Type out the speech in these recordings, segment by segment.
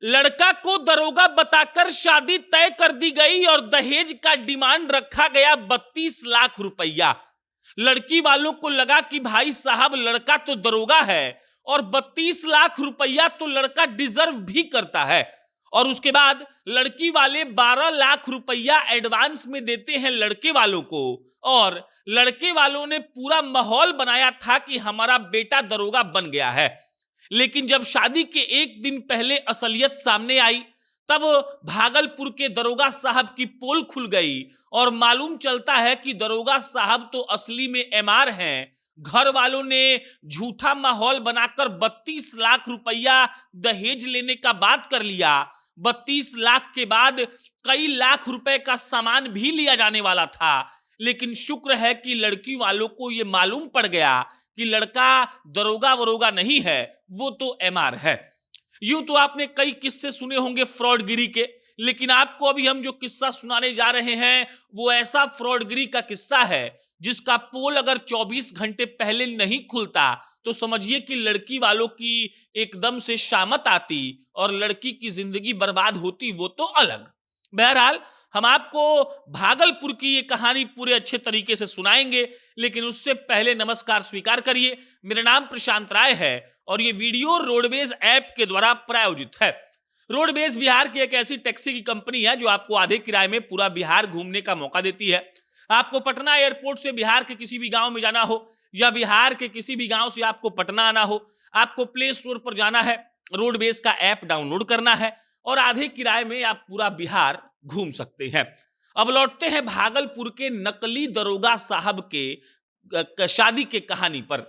लड़का को दरोगा बताकर शादी तय कर दी गई और दहेज का डिमांड रखा गया 32 लाख रुपया। लड़की वालों को लगा कि भाई साहब लड़का तो दरोगा है और 32 लाख रुपया तो लड़का डिजर्व भी करता है। और उसके बाद लड़की वाले 12 लाख रुपया एडवांस में देते हैं लड़के वालों को और लड़के वालों ने पूरा माहौल बनाया था कि हमारा बेटा दरोगा बन गया है। लेकिन जब शादी के एक दिन पहले असलियत सामने आई तब भागलपुर के दरोगा साहब की पोल खुल गई और मालूम चलता है कि दरोगा साहब तो असली में एमआर हैं। घर वालों ने झूठा माहौल बनाकर 32 लाख रुपया दहेज लेने का बात कर लिया। 32 लाख के बाद कई लाख रुपए का सामान भी लिया जाने वाला था, लेकिन शुक्र है कि लड़की वालों को यह मालूम पड़ गया कि लड़का दरोगा वरोगा नहीं है, वो तो एमआर है। यूं तो आपने कई किस्से सुने होंगे फ्रॉडगिरी के, लेकिन आपको अभी हम जो किस्सा सुनाने जा रहे हैं वो ऐसा फ्रॉडगिरी का किस्सा है जिसका पोल अगर 24 घंटे पहले नहीं खुलता तो समझिए कि लड़की वालों की एकदम से शामत आती और लड़की की जिंदगी बर्बाद होती, वो तो अलग। बहरहाल हम आपको भागलपुर की ये कहानी पूरे अच्छे तरीके से सुनाएंगे, लेकिन उससे पहले नमस्कार स्वीकार करिए। मेरा नाम प्रशांत राय है और ये वीडियो रोडवेज ऐप के द्वारा प्रायोजित है। रोडवेज बिहार की एक ऐसी टैक्सी की कंपनी है जो आपको आधे किराए में पूरा बिहार घूमने का मौका देती है। आपको पटना एयरपोर्ट से बिहार के किसी भी गांव में जाना हो या बिहार के किसी भी गांव से आपको पटना आना हो, आपको प्ले स्टोर पर जाना है, रोडवेज का ऐप डाउनलोड करना है और आधे किराए में आप पूरा बिहार घूम सकते हैं। अब लौटते हैं भागलपुर के नकली दरोगा साहब के शादी के कहानी पर।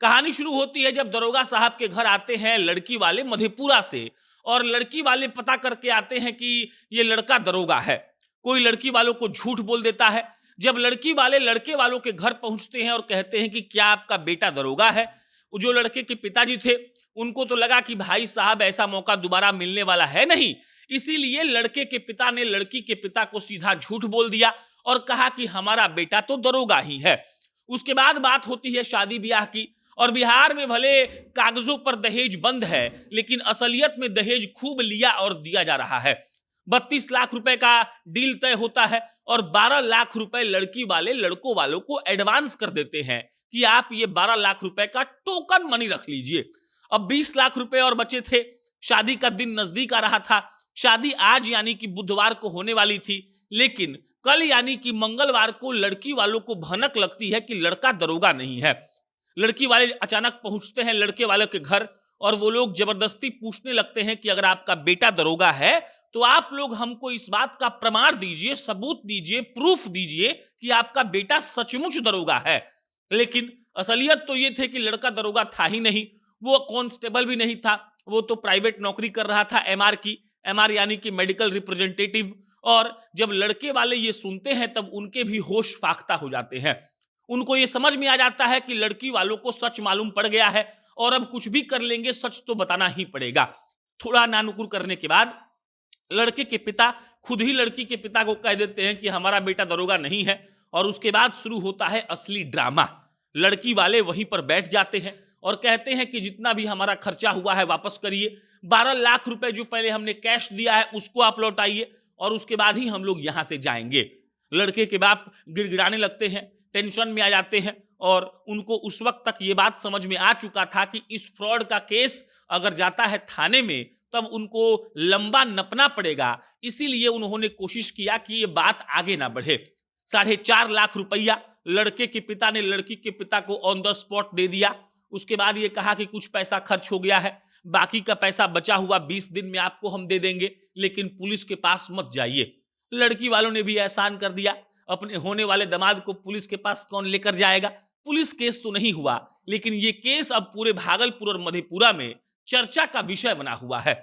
कहानी शुरू होती है जब दरोगा साहब के घर आते हैं लड़की वाले मधेपुरा से और लड़की वाले पता करके आते हैं कि ये लड़का दरोगा है। कोई लड़की वालों को झूठ बोल देता है। जब लड़की वाले लड़के वालों के घर पहुंचते हैं और कहते हैं कि क्या आपका बेटा दरोगा है, जो लड़के के पिताजी थे उनको तो लगा कि भाई साहब ऐसा मौका दोबारा मिलने वाला है नहीं, इसीलिए लड़के के पिता ने लड़की के पिता को सीधा झूठ बोल दिया और कहा कि हमारा बेटा तो दरोगा ही है। उसके बाद बात होती है शादी ब्याह की और बिहार में भले कागजों पर दहेज बंद है, लेकिन असलियत में दहेज खूब लिया और दिया जा रहा है। 32 लाख रुपए का डील तय होता है और 12 लाख रुपए लड़की वाले लड़कों वालों को एडवांस कर देते हैं कि आप ये 12 लाख रुपए का टोकन मनी रख लीजिए। अब 20 लाख रुपए और बचे थे। शादी का दिन नजदीक आ रहा था। शादी आज यानी कि बुधवार को होने वाली थी, लेकिन कल यानी कि मंगलवार को लड़की वालों को भनक लगती है कि लड़का दरोगा नहीं है। लड़की वाले अचानक पहुंचते हैं लड़के वाले के घर और वो लोग जबरदस्ती पूछने लगते हैं कि अगर आपका बेटा दरोगा है तो आप लोग हमको इस बात का प्रमाण दीजिए, सबूत दीजिए, प्रूफ दीजिए कि आपका बेटा सचमुच दरोगा है। लेकिन असलियत तो ये थे कि लड़का दरोगा था ही नहीं, वो कांस्टेबल भी नहीं था, वो तो प्राइवेट नौकरी कर रहा था एमआर की, एमआर यानी कि मेडिकल रिप्रेजेंटेटिव। और जब लड़के वाले ये सुनते हैं तब उनके भी होश फाख्ता हो जाते हैं। उनको ये समझ में आ जाता है कि लड़की वालों को सच मालूम पड़ गया है और अब कुछ भी कर लेंगे, सच तो बताना ही पड़ेगा। थोड़ा नानुकुर करने के बाद लड़के के पिता खुद ही लड़की के पिता को कह देते हैं कि हमारा बेटा दरोगा नहीं है और उसके बाद शुरू होता है असली ड्रामा। लड़की वाले वहीं पर बैठ जाते हैं और कहते हैं कि जितना भी हमारा खर्चा हुआ है वापस करिए। 12 लाख रुपए जो पहले हमने कैश दिया है उसको आप लौटाइए और उसके बाद ही हम लोग यहां से जाएंगे। लड़के के बाप गिड़गिड़ाने लगते हैं, टेंशन में आ जाते हैं और उनको उस वक्त तक ये बात समझ में आ चुका था कि इस फ्रॉड का केस अगर जाता है थाने में तब उनको लंबा नपना पड़ेगा। इसीलिए उन्होंने कोशिश किया कि ये बात आगे ना बढ़े। 4.5 लाख रुपया लड़के के पिता ने लड़की के पिता को ऑन द स्पॉट दे दिया। उसके बाद ये कहा कि कुछ पैसा खर्च हो गया है, बाकी का पैसा बचा हुआ 20 दिन में आपको हम दे देंगे, लेकिन पुलिस के पास मत जाइए। लड़की वालों ने भी एहसान कर दिया। अपने होने वाले दामाद को पुलिस के पास कौन लेकर जाएगा। पुलिस केस तो नहीं हुआ, लेकिन ये केस अब पूरे भागलपुर और मधेपुरा में चर्चा का विषय बना हुआ है।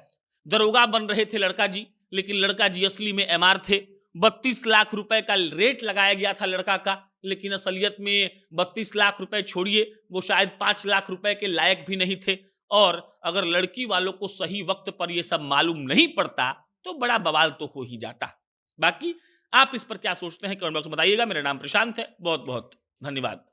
दरोगा बन रहे थे लड़का जी, लेकिन लड़का जी असली में एमआर थे। 32 लाख रुपए का रेट लगाया गया था लड़का का, लेकिन असलियत में 32 लाख रुपए छोड़िए, वो शायद 5 लाख रुपए के लायक भी नहीं थे। और अगर लड़की वालों को सही वक्त पर यह सब मालूम नहीं पड़ता तो बड़ा बवाल तो हो ही जाता। बाकी आप इस पर क्या सोचते हैं कमेंट बॉक्स में बताइएगा। मेरा नाम प्रशांत है। बहुत बहुत धन्यवाद।